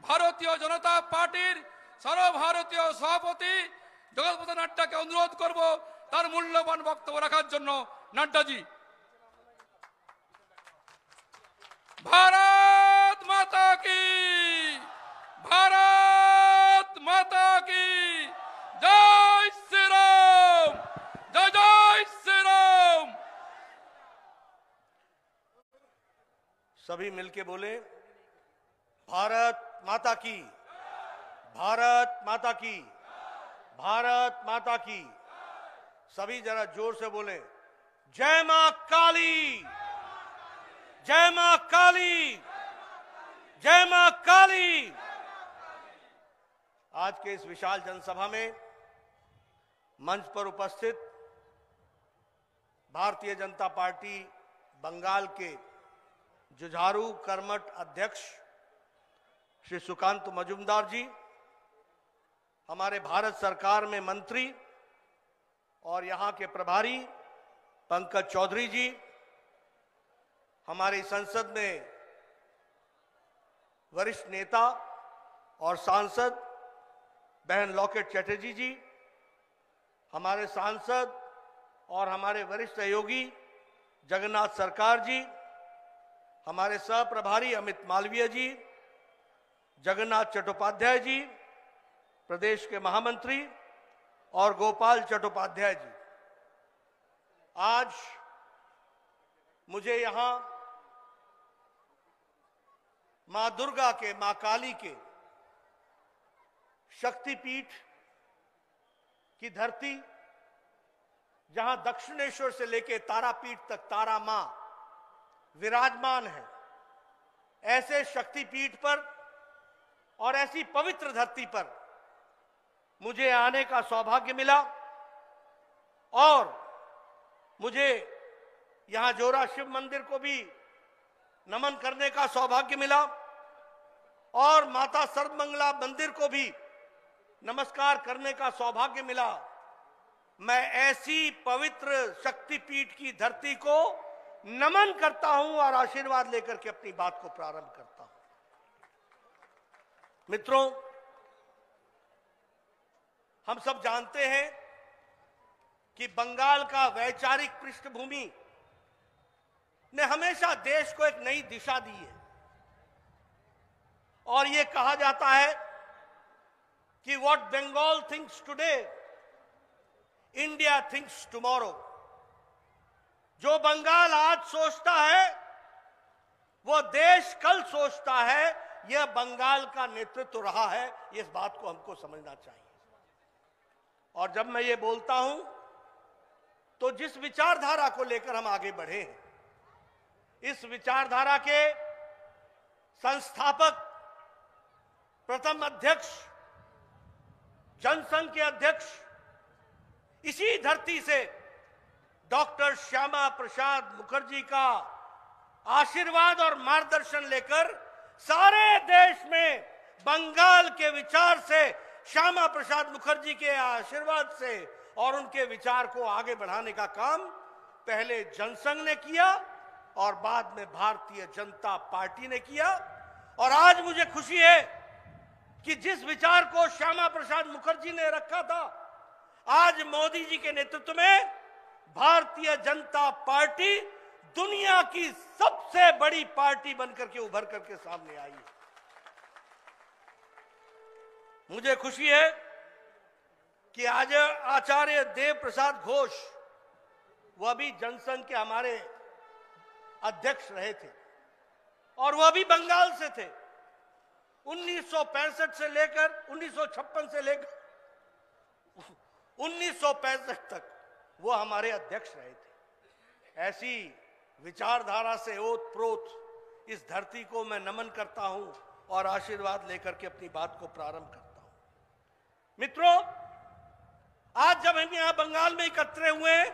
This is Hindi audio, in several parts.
ভারতীয় জনতা পার্টির সর্বভারতীয় সভাপতি জগৎ প্রসাদ নাড্ডাকে অনুরোধ করব তার মূল্যবান বক্তব্য রাখার জন্য। নাড্ডাজি। भारत माता की, भारत माता की जय श्री राम, जय जय श्री राम। सभी मिलके बोले भारत माता की, भारत माता की, भारत माता की। सभी जरा जोर से बोले जय मां काली, जय मां काली, जय मां काली। आज के इस विशाल जनसभा में मंच पर उपस्थित भारतीय जनता पार्टी बंगाल के जुझारू कर्मठ अध्यक्ष श्री सुकांत मजुमदार जी, हमारे भारत सरकार में मंत्री और यहां के प्रभारी पंकज चौधरी जी, हमारी संसद में वरिष्ठ नेता और सांसद बहन लॉकेट चटर्जी जी, हमारे सांसद और हमारे वरिष्ठ सहयोगी जगन्नाथ सरकार जी, हमारे सह प्रभारी अमित मालवीय जी, जगन्नाथ चट्टोपाध्याय जी, प्रदेश के महामंत्री और गोपाल चट्टोपाध्याय जी। आज मुझे यहां मां दुर्गा के, मां काली के शक्तिपीठ की धरती, जहां दक्षिणेश्वर से लेकर तारापीठ तक तारा मां विराजमान है, ऐसे शक्तिपीठ पर और ऐसी पवित्र धरती पर मुझे आने का सौभाग्य मिला और मुझे यहां जोरा शिव मंदिर को भी नमन करने का सौभाग्य मिला और माता सर्वमंगला मंदिर को भी नमस्कार करने का सौभाग्य मिला। मैं ऐसी पवित्र शक्तिपीठ की धरती को नमन करता हूं और आशीर्वाद लेकर के अपनी बात को प्रारंभ करता हूं। मित्रों, हम सब जानते हैं कि बंगाल का वैचारिक पृष्ठभूमि ने हमेशा देश को एक नई दिशा दी है और यह कहा जाता है कि what Bengal thinks today, India thinks tomorrow. जो बंगाल आज सोचता है वो देश कल सोचता है। यह बंगाल का नेतृत्व रहा है, इस बात को हमको समझना चाहिए। और जब मैं ये बोलता हूं तो जिस विचारधारा को लेकर हम आगे बढ़े हैं, इस विचारधारा के संस्थापक, प्रथम अध्यक्ष, जनसंघ के अध्यक्ष, इसी धरती से डॉक्टर श्यामा प्रसाद मुखर्जी का आशीर्वाद और मार्गदर्शन लेकर सारे देश में बंगाल के विचार से, श्यामा प्रसाद मुखर्जी के आशीर्वाद से और उनके विचार को आगे बढ़ाने का काम पहले जनसंघ ने किया और बाद में भारतीय जनता पार्टी ने किया। और आज मुझे खुशी है कि जिस विचार को श्यामा प्रसाद मुखर्जी ने रखा था, आज मोदी जी के नेतृत्व में भारतीय जनता पार्टी दुनिया की सबसे बड़ी पार्टी बनकर के उभर करके सामने आई है। मुझे खुशी है कि आज आचार्य देव प्रसाद घोष, वह भी जनसंघ के हमारे अध्यक्ष रहे थे और वह भी बंगाल से थे। 1965 से लेकर 1956 से लेकर 1965 तक वो हमारे अध्यक्ष रहे थे। ऐसी विचारधारा से ओतप्रोत इस धरती को मैं नमन करता हूं और आशीर्वाद लेकर के अपनी बात को प्रारंभ करता हूं। मित्रों, आज जब हम यहां बंगाल में एकत्र हुए हैं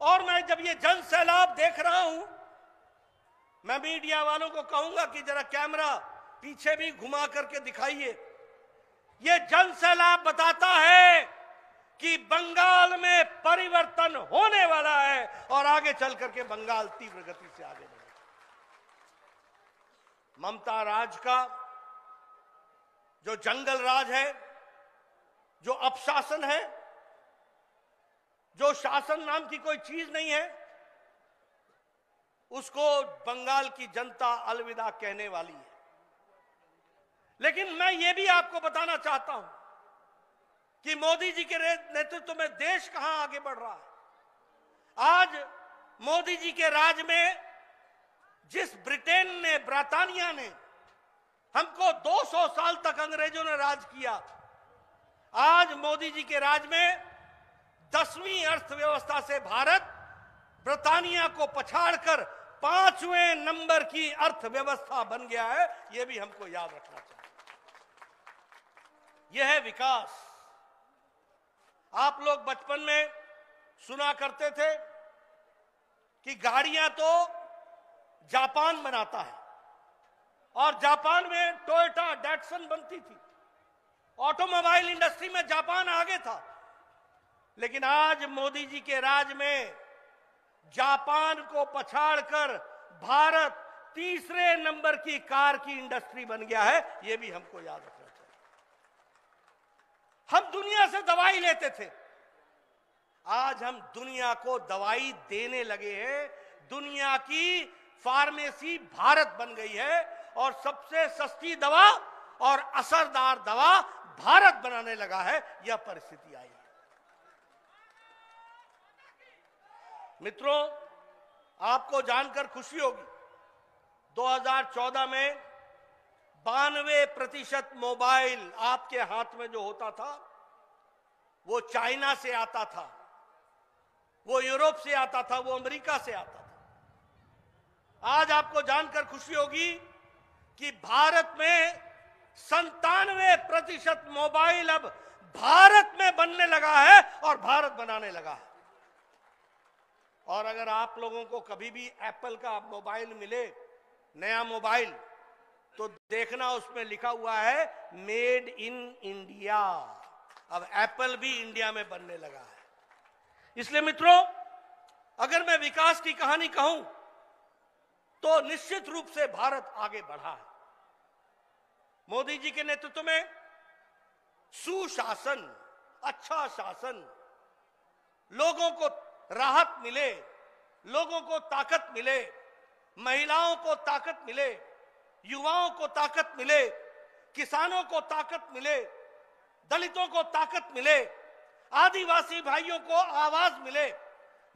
और मैं जब ये जन सैलाब देख रहा हूं, मैं मीडिया वालों को कहूंगा कि जरा कैमरा पीछे भी घुमा करके दिखाइए। ये जन सैलाब बताता है कि बंगाल में परिवर्तन होने वाला है और आगे चल करके बंगाल तीव्र गति से आगे बढ़ेगा। ममता राज का जो जंगल राज है, जो अपशासन है, जो शासन नाम की कोई चीज नहीं है, उसको बंगाल की जनता अलविदा कहने वाली है। लेकिन मैं ये भी आपको बताना चाहता हूं कि मोदी जी के नेतृत्व में देश कहां आगे बढ़ रहा है। आज मोदी जी के राज में जिस ब्रिटेन ने, ब्रिटानिया ने हमको 200 साल तक अंग्रेजों ने राज किया, आज मोदी जी के राज में 10वीं अर्थव्यवस्था से भारत ब्रिटानिया को पछाड़कर 5वें नंबर की अर्थव्यवस्था बन गया है। यह भी हमको याद रखना चाहिए। यह है विकास। आप लोग बचपन में सुना करते थे कि गाड़ियां तो जापान बनाता है और जापान में टोयोटा, डैटसन बनती थी। ऑटोमोबाइल इंडस्ट्री में जापान आगे था। लेकिन आज मोदी जी के राज में जापान को पछाड़कर भारत तीसरे नंबर की कार की इंडस्ट्री बन गया है। यह भी हमको याद रखना चाहिए। हम दुनिया से दवाई लेते थे, आज हम दुनिया को दवाई देने लगे हैं। दुनिया की फार्मेसी भारत बन गई है और सबसे सस्ती दवा और असरदार दवा भारत बनाने लगा है। यह परिस्थिति आई है। मित्रों, आपको जानकर खुशी होगी, 2014 में 92% मोबाइल आपके हाथ में जो होता था वो चाइना से आता था, वो यूरोप से आता था, वो अमेरिका से आता था। आज आपको जानकर खुशी होगी कि भारत में 97% मोबाइल अब भारत में बनने लगा है और भारत बनाने लगा है। और अगर आप लोगों को कभी भी एप्पल का मोबाइल मिले, नया मोबाइल, तो देखना उसमें लिखा हुआ है मेड इन इंडिया। अब एप्पल भी इंडिया में बनने लगा है। इसलिए मित्रों, अगर मैं विकास की कहानी कहूं तो निश्चित रूप से भारत आगे बढ़ा है। मोदी जी के नेतृत्व में सुशासन, अच्छा शासन, लोगों को राहत मिले, लोगों को ताकत मिले, महिलाओं को ताकत मिले, युवाओं को ताकत मिले, किसानों को ताकत मिले, दलितों को ताकत मिले, आदिवासी भाइयों को आवाज मिले,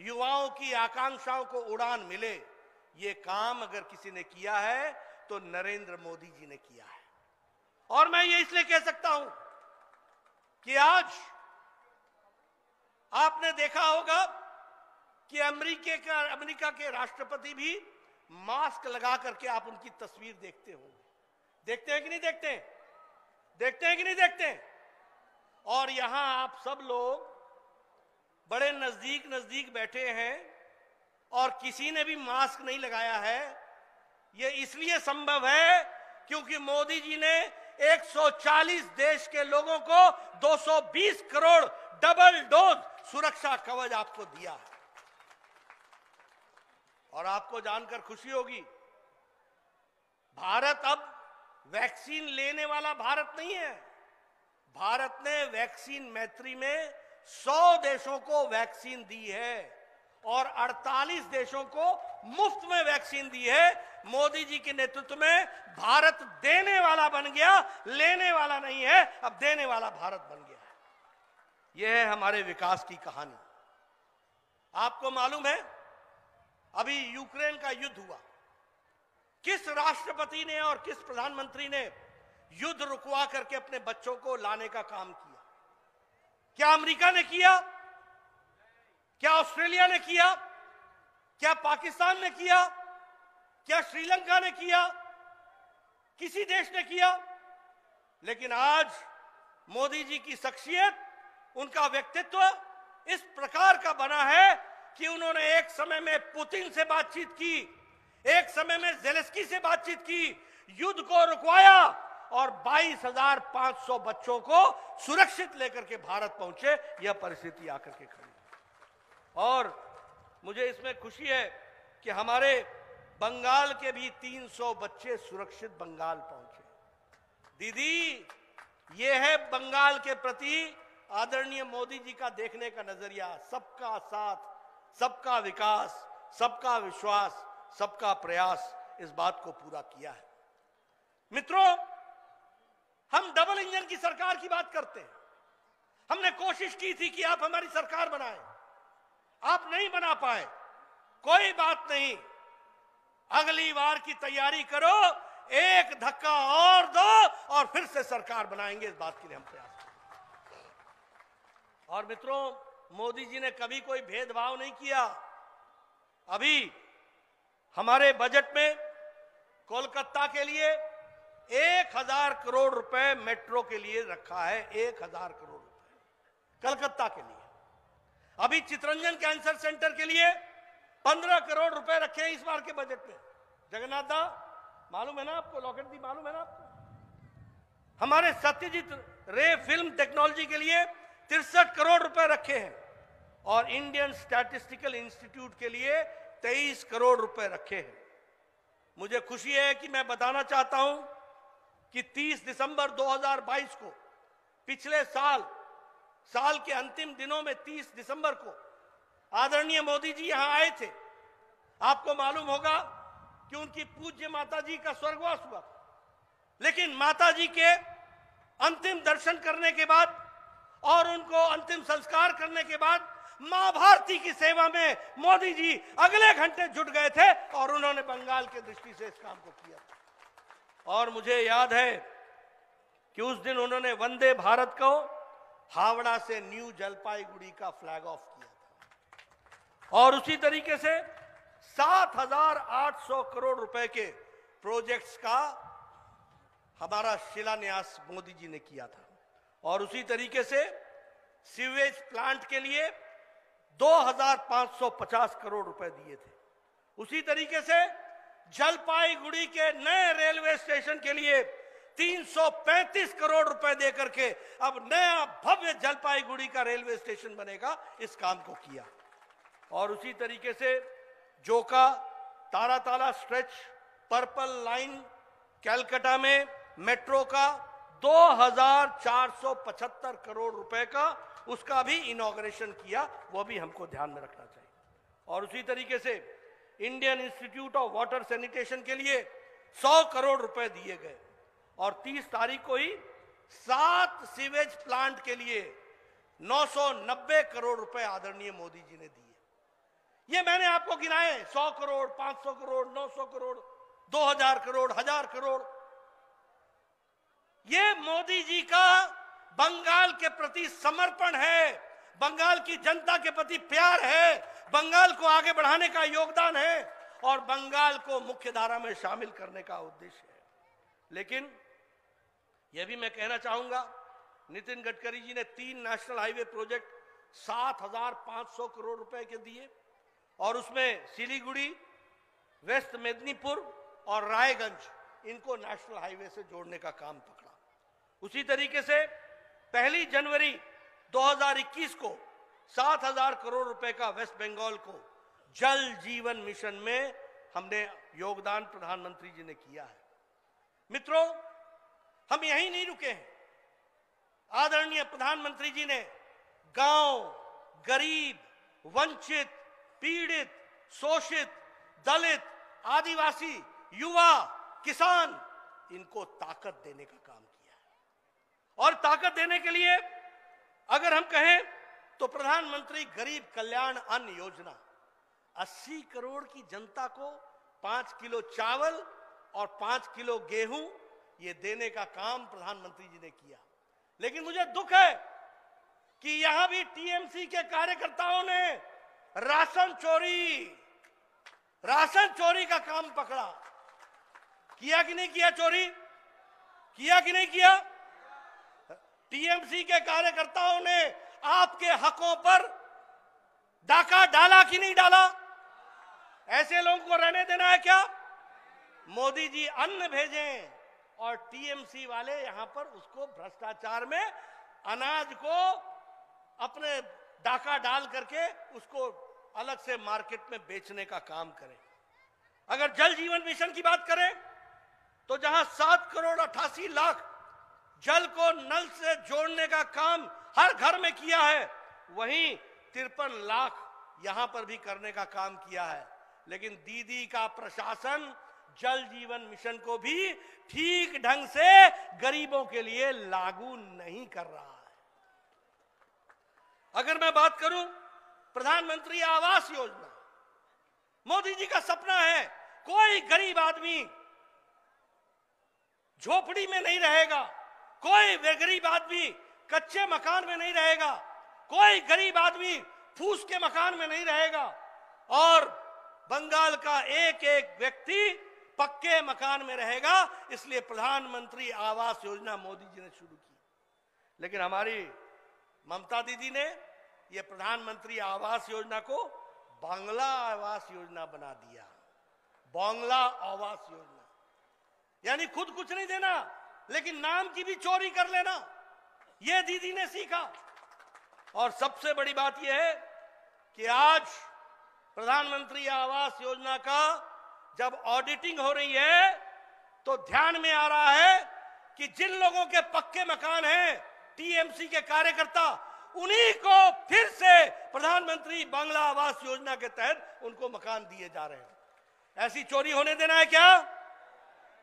युवाओं की आकांक्षाओं को उड़ान मिले। ये काम अगर किसी ने किया है तो नरेंद्र मोदी जी ने किया है। और मैं ये इसलिए कह सकता हूं कि आज आपने देखा होगा कि अमेरिका के राष्ट्रपति भी मास्क लगा करके आप उनकी तस्वीर देखते होंगे। देखते हैं कि नहीं देखते हैं? देखते हैं कि नहीं देखते हैं? और यहां आप सब लोग बड़े नजदीक नजदीक बैठे हैं और किसी ने भी मास्क नहीं लगाया है। यह इसलिए संभव है क्योंकि मोदी जी ने 140 देश के लोगों को 220 करोड़ डबल डोज सुरक्षा कवच आपको दिया है। और आपको जानकर खुशी होगी, भारत अब वैक्सीन लेने वाला भारत नहीं है। भारत ने वैक्सीन मैत्री में 100 देशों को वैक्सीन दी है और 48 देशों को मुफ्त में वैक्सीन दी है। मोदी जी के नेतृत्व में भारत देने वाला बन गया, लेने वाला नहीं है। अब देने वाला भारत बन गया है। यह है हमारे विकास की कहानी। आपको मालूम है, अभी यूक्रेन का युद्ध हुआ, किस राष्ट्रपति ने और किस प्रधानमंत्री ने युद्ध रुकवा करके अपने बच्चों को लाने का काम किया? क्या अमेरिका ने किया? क्या ऑस्ट्रेलिया ने किया? क्या पाकिस्तान ने किया? क्या श्रीलंका ने किया? किसी देश ने किया? लेकिन आज मोदी जी की शख्सियत, उनका व्यक्तित्व इस प्रकार का बना है कि उन्होंने एक समय में पुतिन से बातचीत की, एक समय में ज़ेलेंस्की से बातचीत की, युद्ध को रुकवाया और 22,500 बच्चों को सुरक्षित लेकर के भारत पहुंचे। यह परिस्थिति आकर के खड़ी। और मुझे इसमें खुशी है कि हमारे बंगाल के भी 300 बच्चे सुरक्षित बंगाल पहुंचे। दीदी, यह है बंगाल के प्रति आदरणीय मोदी जी का देखने का नजरिया। सबका साथ, सबका विकास, सबका विश्वास, सबका प्रयास, इस बात को पूरा किया है। मित्रों, हम डबल इंजन की सरकार की बात करते हैं। हमने कोशिश की थी कि आप हमारी सरकार बनाएं, आप नहीं बना पाए, कोई बात नहीं, अगली बार की तैयारी करो, एक धक्का और दो और फिर से सरकार बनाएंगे। इस बात के लिए हम प्रयास करेंगे। और मित्रों, मोदी जी ने कभी कोई भेदभाव नहीं किया। अभी हमारे बजट में कोलकाता के लिए 1000 करोड़ रुपए मेट्रो के लिए रखा है। 1000 करोड़ रुपए कलकत्ता के लिए। अभी चितरंजन कैंसर सेंटर के लिए 15 करोड़ रुपए रखे हैं इस बार के बजट में। जगन्नाथ दा, मालूम है ना आपको? लॉकेट दी मालूम है ना आपको? हमारे सत्यजीत रे फिल्म टेक्नोलॉजी के लिए 63 करोड़ रुपए रखे हैं और इंडियन स्टैटिस्टिकल इंस्टीट्यूट के लिए 23 करोड़ रुपए रखे हैं। मुझे खुशी है कि मैं बताना चाहता हूं कि 30 दिसंबर 2022 को, पिछले साल के अंतिम दिनों में 30 दिसंबर को आदरणीय मोदी जी यहां आए थे। आपको मालूम होगा कि उनकी पूज्य माता जी का स्वर्गवास हुआ, लेकिन माता जी के अंतिम दर्शन करने के बाद और उनको अंतिम संस्कार करने के बाद मां भारती की सेवा में मोदी जी अगले घंटे जुट गए थे और उन्होंने बंगाल के दृष्टि से इस काम को किया था। और मुझे याद है कि उस दिन उन्होंने वंदे भारत को हावड़ा से न्यू जलपाईगुड़ी का फ्लैग ऑफ किया था। और उसी तरीके से 7800 करोड़ रुपए के प्रोजेक्ट्स का हमारा शिलान्यास मोदी जी ने किया था। और उसी तरीके से सीवेज प्लांट के लिए 2550 करोड़ रुपए दिए थे। उसी तरीके से जलपाईगुड़ी के नए रेलवे स्टेशन के लिए 335 करोड़ रुपए देकर के अब नया भव्य जलपाईगुड़ी का रेलवे स्टेशन बनेगा, इस काम को किया। और उसी तरीके से जोका ताराताला स्ट्रेच, पर्पल लाइन, कलकत्ता में मेट्रो का 2475 करोड़ रुपए का उसका भी इनॉग्रेशन किया, वो भी हमको ध्यान में रखना चाहिए। और उसी तरीके से Indian institute of water sanitation के लिए 100 करोड़ रुपए दिए गए और 30 तारीख को ही 7 सीवेज प्लांट के लिए 990 करोड़ रुपए आदरणीय मोदी जी ने दिए। ये मैंने आपको गिनाए, 100 करोड़, 500 करोड़, 900 करोड़, 2000 करोड़, 1000 करोड़। ये मोदी जी का बंगाल के प्रति समर्पण है, बंगाल की जनता के प्रति प्यार है, बंगाल को आगे बढ़ाने का योगदान है और बंगाल को मुख्य धारा में शामिल करने का उद्देश्य है। लेकिन यह भी मैं कहना चाहूंगा, नितिन गडकरी जी ने 3 नेशनल हाईवे प्रोजेक्ट 7500 करोड़ रुपए के दिए और उसमें सिलीगुड़ी, वेस्ट मेदिनीपुर और रायगंज, इनको नेशनल हाईवे से जोड़ने का काम पकड़ा। उसी तरीके से 1 जनवरी 2021 को 7000 करोड़ रुपए का वेस्ट बंगाल को जल जीवन मिशन में हमने योगदान प्रधानमंत्री जी ने किया है। मित्रों, हम यहीं नहीं रुके हैं। आदरणीय प्रधानमंत्री जी ने गांव, गरीब, वंचित, पीड़ित, शोषित, दलित, आदिवासी, युवा, किसान, इनको ताकत देने का काम किया है। और ताकत देने के लिए अगर हम कहें तो प्रधानमंत्री गरीब कल्याण अन्न योजना 80 करोड़ की जनता को 5 किलो चावल और 5 किलो गेहूं ये देने का काम प्रधानमंत्री जी ने किया। लेकिन मुझे दुख है कि यहां भी टीएमसी के कार्यकर्ताओं ने राशन चोरी का काम पकड़ा। किया कि नहीं किया चोरी? किया कि नहीं किया? टीएमसी के कार्यकर्ताओं ने आपके हकों पर डाका डाला कि नहीं डाला? ऐसे लोगों को रहने देना है क्या? मोदी जी अन्न भेजें और टीएमसी वाले यहां पर उसको भ्रष्टाचार में अनाज को अपने डाका डाल करके उसको अलग से मार्केट में बेचने का काम करें। अगर जल जीवन मिशन की बात करें तो जहां 7 करोड़ 88 लाख जल को नल से जोड़ने का काम हर घर में किया है, वहीं 53 लाख यहां पर भी करने का काम किया है। लेकिन दीदी का प्रशासन जल जीवन मिशन को भी ठीक ढंग से गरीबों के लिए लागू नहीं कर रहा है। अगर मैं बात करूं प्रधानमंत्री आवास योजना, मोदी जी का सपना है कोई गरीब आदमी झोपड़ी में नहीं रहेगा, कोई गरीब आदमी कच्चे मकान में नहीं रहेगा, कोई गरीब आदमी फूस के मकान में नहीं रहेगा, और बंगाल का एक एक व्यक्ति पक्के मकान में रहेगा। इसलिए प्रधानमंत्री आवास योजना मोदी जी ने शुरू की। लेकिन हमारी ममता दीदी ने यह प्रधानमंत्री आवास योजना को बांग्ला आवास योजना बना दिया। बांग्ला आवास योजना यानी खुद कुछ नहीं देना, लेकिन नाम की भी चोरी कर लेना, यह दीदी ने सीखा। और सबसे बड़ी बात यह है कि आज प्रधानमंत्री आवास योजना का जब ऑडिटिंग हो रही है तो ध्यान में आ रहा है कि जिन लोगों के पक्के मकान हैं, टीएमसी के कार्यकर्ता, उन्हीं को फिर से प्रधानमंत्री बांग्ला आवास योजना के तहत उनको मकान दिए जा रहे हैं। ऐसी चोरी होने देना है क्या?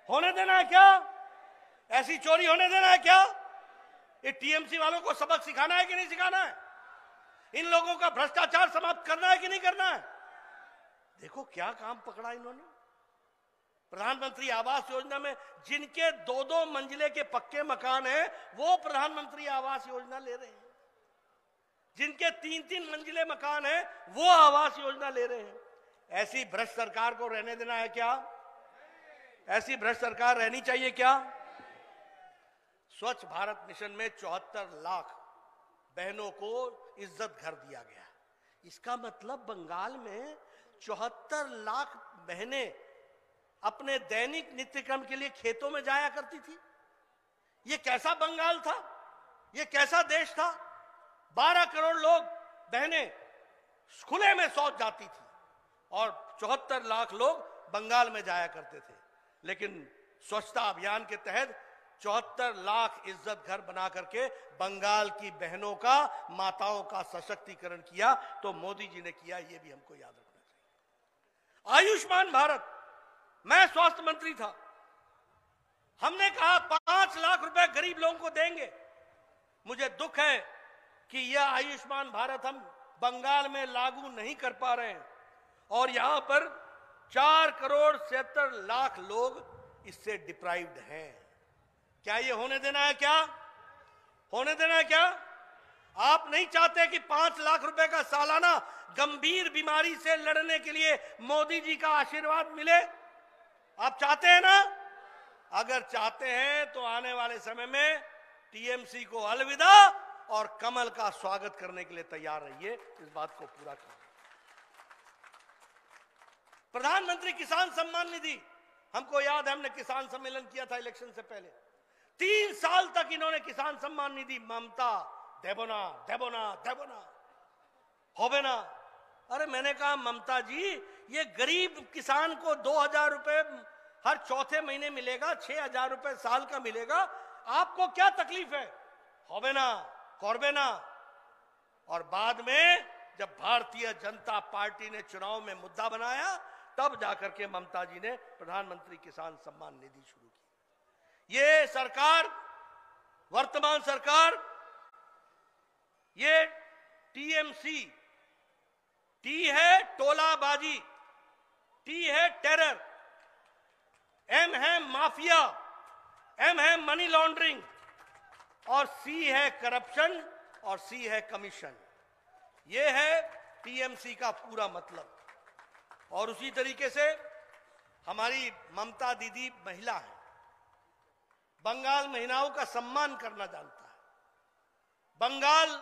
होने देना है क्या? ऐसी चोरी होने देना है क्या? ये टीएमसी वालों को सबक सिखाना है कि नहीं सिखाना है? इन लोगों का भ्रष्टाचार समाप्त करना है कि नहीं करना है? देखो क्या काम पकड़ा इन्होंने। प्रधानमंत्री आवास योजना में जिनके 2-2 मंजिले के पक्के मकान हैं, वो प्रधानमंत्री आवास योजना ले रहे हैं। जिनके 3-3 मंजिले मकान हैं, वो आवास योजना ले रहे हैं। ऐसी भ्रष्ट सरकार को रहने देना है क्या? ऐसी भ्रष्ट सरकार रहनी चाहिए क्या? स्वच्छ भारत मिशन में 74 लाख बहनों को इज्जत घर दिया गया। इसका मतलब बंगाल में 74 लाख बहनें अपने दैनिक नित्यक्रम के लिए खेतों में जाया करती थी। यह कैसा बंगाल था? यह कैसा देश था? 12 करोड़ लोग बहनें खुले में शौच जाती थी और 74 लाख लोग बंगाल में जाया करते थे। लेकिन स्वच्छता अभियान के तहत 74 लाख इज्जत घर बना करके बंगाल की बहनों का, माताओं का सशक्तिकरण किया। तो मोदी जी ने किया, यह भी हमको याद रखना चाहिए। आयुष्मान भारत, मैं स्वास्थ्य मंत्री था, हमने कहा 5 लाख रुपए गरीब लोगों को देंगे। मुझे दुख है कि यह आयुष्मान भारत हम बंगाल में लागू नहीं कर पा रहे हैं और यहां पर 4 करोड़ 76 लाख लोग इससे डिप्राइव्ड हैं। क्या ये होने देना है क्या? होने देना है क्या? आप नहीं चाहते कि 5 लाख रुपए का सालाना गंभीर बीमारी से लड़ने के लिए मोदी जी का आशीर्वाद मिले? आप चाहते हैं ना? अगर चाहते हैं तो आने वाले समय में टीएमसी को अलविदा और कमल का स्वागत करने के लिए तैयार रहिए। इस बात को पूरा करें। प्रधानमंत्री किसान सम्मान निधि, हमको याद है हमने किसान सम्मेलन किया था इलेक्शन से पहले। 3 साल तक इन्होंने किसान सम्मान निधि, ममता देबोना देबोना देबोना होबे ना। अरे मैंने कहा ममता जी, ये गरीब किसान को 2000 रुपए हर चौथे महीने मिलेगा, 6000 रुपए साल का मिलेगा, आपको क्या तकलीफ है? होबे ना, करबे ना। और बाद में जब भारतीय जनता पार्टी ने चुनाव में मुद्दा बनाया, तब जाकर के ममता जी ने प्रधानमंत्री किसान सम्मान निधि शुरू की। ये सरकार, वर्तमान सरकार, ये टीएमसी, टी है टोलाबाजी, टी है टेरर, एम है माफिया, एम है मनी लॉन्ड्रिंग और सी है करप्शन और सी है कमीशन। ये है टीएमसी का पूरा मतलब। और उसी तरीके से हमारी ममता दीदी महिला है, बंगाल महिलाओं का सम्मान करना जानता है, बंगाल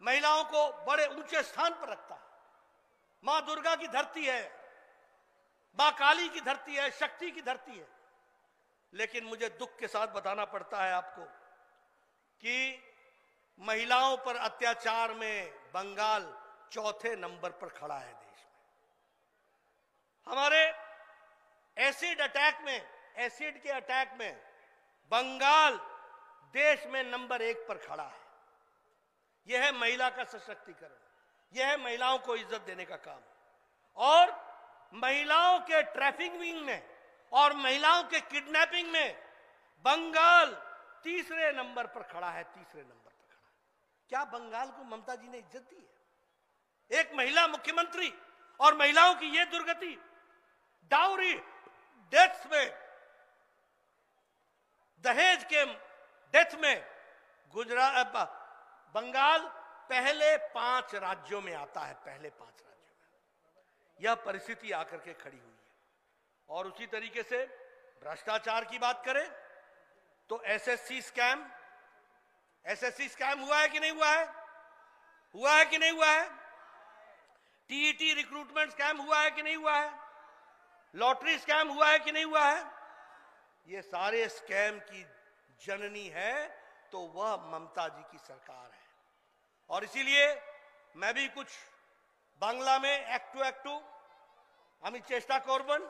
महिलाओं को बड़े ऊंचे स्थान पर रखता है। मां दुर्गा की धरती है, मां काली की धरती है, शक्ति की धरती है। लेकिन मुझे दुख के साथ बताना पड़ता है आपको कि महिलाओं पर अत्याचार में बंगाल 4थे नंबर पर खड़ा है देश में। हमारे एसिड के अटैक में बंगाल देश में नंबर 1 पर खड़ा है। यह है महिला का सशक्तिकरण, यह है महिलाओं को इज्जत देने का काम। और महिलाओं के ट्रैफिकिंग में और महिलाओं के किडनैपिंग में बंगाल तीसरे नंबर पर खड़ा है, तीसरे नंबर पर खड़ा है। क्या बंगाल को ममता जी ने इज्जत दी है? एक महिला मुख्यमंत्री और महिलाओं की यह दुर्गति, डाउरी डेथ्स में, दहेज के डेथ में गुजरात, बंगाल पहले 5 राज्यों में आता है, पहले 5 राज्यों में यह परिस्थिति आकर के खड़ी हुई है। और उसी तरीके से भ्रष्टाचार की बात करें तो एसएससी स्कैम हुआ है कि नहीं हुआ है? हुआ है कि नहीं हुआ है? टीईटी रिक्रूटमेंट स्कैम हुआ है कि नहीं हुआ है? लॉटरी स्कैम हुआ है कि नहीं हुआ है? ये सारे स्कैम की जननी है तो वह ममता जी की सरकार है। और इसीलिए मैं भी कुछ बांग्ला में একটু আমি চেষ্টা করবেন,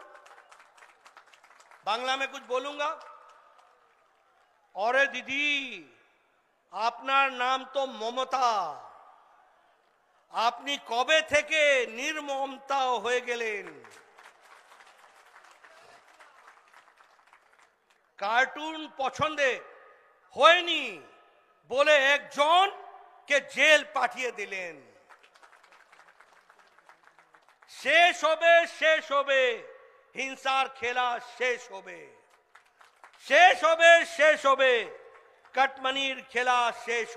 বাংলা में कुछ बोलूंगा। और दीदी আপনার নাম তো মমতা, আপনি কবে থেকে নির্মমতা হয়ে গেলেন? কার্টুন পছন্দে হয়নি বলে একজনকে জেল পাঠিয়ে দিলেন। শেষ হবে হিংসার খেলা, শেষ হবে কাটমানির খেলা, শেষ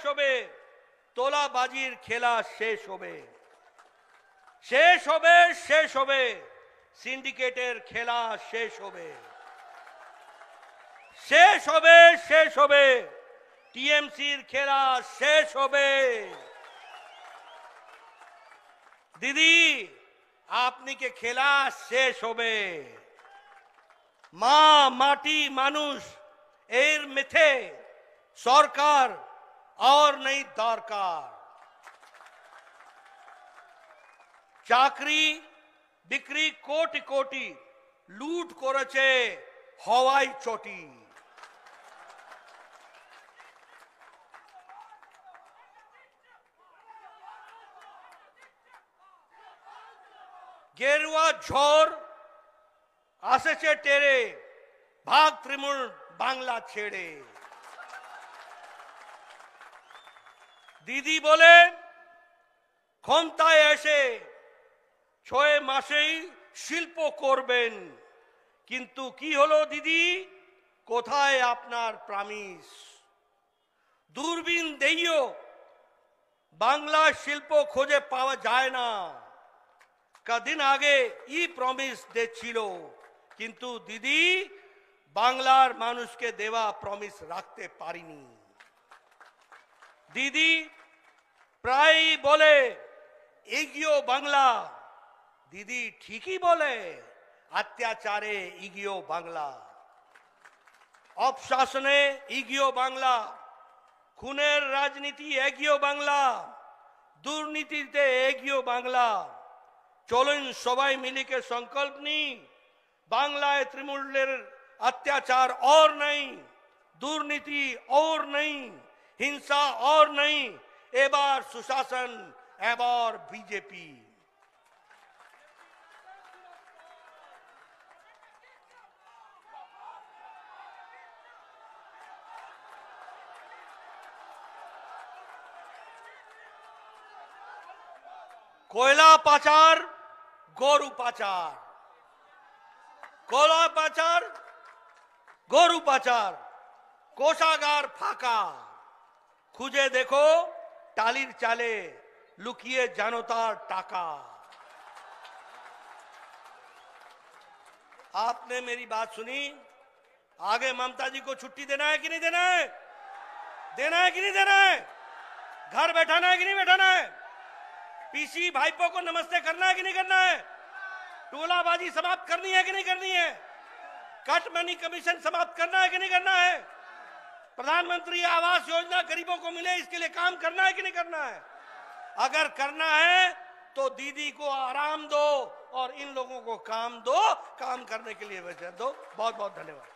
হবে তোলাবাজির খেলা, শেষ হবে সিন্ডিকেটের খেলা, শেষ হবে টিএমসির খেলা, শেষ হবে। দিদি আপনি কে খেলা শেষ হবে। মা মাটি মানুষ এর মিথে সরকার और नहीं दरकार। চাকরি বিক্রি কোটি কোটি লুট করেছে হওয়াই চটি। গেরুয়া ঝড় আসেছে টেরে, ভাগ তৃণমূল বাংলা ছেড়ে। দিদি বলে ক্ষমতায় এসে 6 মাসেই শিল্প করবেন, কিন্তু কি হলো দিদি, কোথায় আপনার প্রমিস? দূরবীন দিয়েও বাংলা শিল্প খুঁজে পাওয়া যায় না। কদিন আগে ই প্রমিস দিয়েছিল, কিন্তু দিদি বাংলার মানুষকে দেওয়া প্রমিস রাখতে পারিনি। দিদি প্রায় বলে এগিয়ে বাংলা, দিদি ঠিকই বলে অত্যাচারে এগিয়ে বাংলা, অপশাসনে এগিয়ে বাংলা, খুনের রাজনীতি এগিয়ে বাংলা, দুর্নীতিতে এগিয়ে বাংলা। চলুন সবাই মিলে সংকল্প নিই, বাংলায় তৃণমূলের अत्याचार और नहीं, दुर्नीति और नहीं, हिंसा और नहीं, एबार सुशासन, एबार बीजेपी। कोयला पाचार, गोरु पाचार, कोयला पाचार, गोरु पाचार, कोषागार फाका, खुजे देखो टालिर चाले, लुकिए जानोतार टाका। आपने मेरी बात सुनी, आगे ममता जी को छुट्टी देना है कि नहीं देना है? देना है कि नहीं देना है? घर बैठाना है कि नहीं बैठाना है? पीसी भाईपो को नमस्ते करना है कि नहीं करना है? टोलाबाजी समाप्त करनी है कि नहीं करनी है? कट मनी कमीशन समाप्त करना है कि नहीं करना है? प्रधानमंत्री आवास योजना गरीबों को मिले, इसके लिए काम करना है कि नहीं करना है? अगर करना है तो दीदी को आराम दो और इन लोगों को काम दो, काम करने के लिए वजह दो। बहुत बहुत धन्यवाद।